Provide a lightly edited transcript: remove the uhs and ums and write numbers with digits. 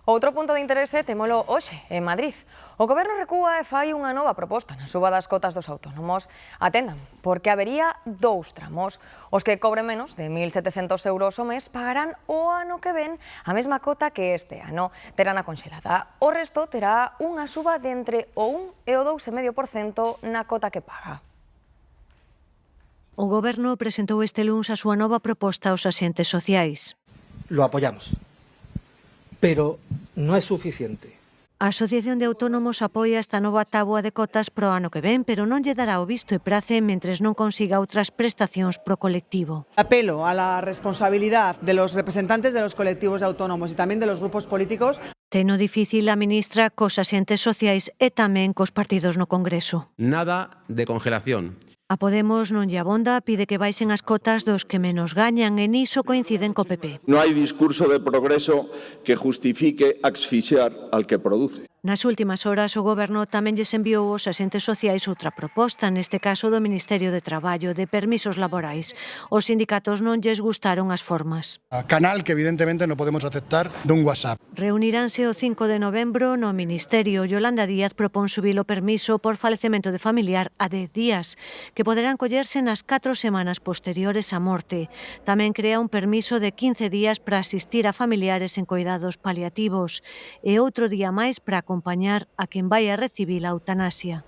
Outro punto de interese témolo hoxe, en Madrid. O Goberno recúa e fai unha nova proposta na suba das cotas dos autónomos. Atendan, porque habería dous tramos. Os que cobren menos de 1.700 euros ao mes pagarán o ano que ven a mesma cota que este ano. Terán a conxelada. O resto terá unha suba de entre o 1 e o 2,5% na cota que paga. O Goberno presentou este luns a súa nova proposta aos axentes sociais. Lo apoyamos, pero no es suficiente. A Asociación de Autónomos apoia esta nova táboa de cotas pro ano que ven, pero non lle dará o visto e prace mentres non consiga outras prestacións pro colectivo. Apelo a la responsabilidad de los representantes de los colectivos autónomos y también de los grupos políticos. Teno difícil a ministra cos axentes sociais e tamén cos partidos no Congreso. Nada de congelación. A Podemos non lle abonda, pide que baixen as cotas dos que menos gañan e niso coinciden co PP. No hai discurso de progreso que justifique asfixiar al que produce. Nas últimas horas, o Goberno tamén lles enviou aos axentes sociais outra proposta, neste caso do Ministerio de Traballo, de permisos laborais. Os sindicatos non lles gustaron as formas. Canal que evidentemente non podemos aceptar dun WhatsApp. Reuniránse o 5 de novembro no Ministerio. Yolanda Díaz propón subir o permiso por falecemento de familiar a 10 días, que poderán collerse nas 4 semanas posteriores á morte. Tamén crea un permiso de 15 días para asistir a familiares en coidados paliativos e outro día máis para acompañar a quen vai a recibir a eutanasia.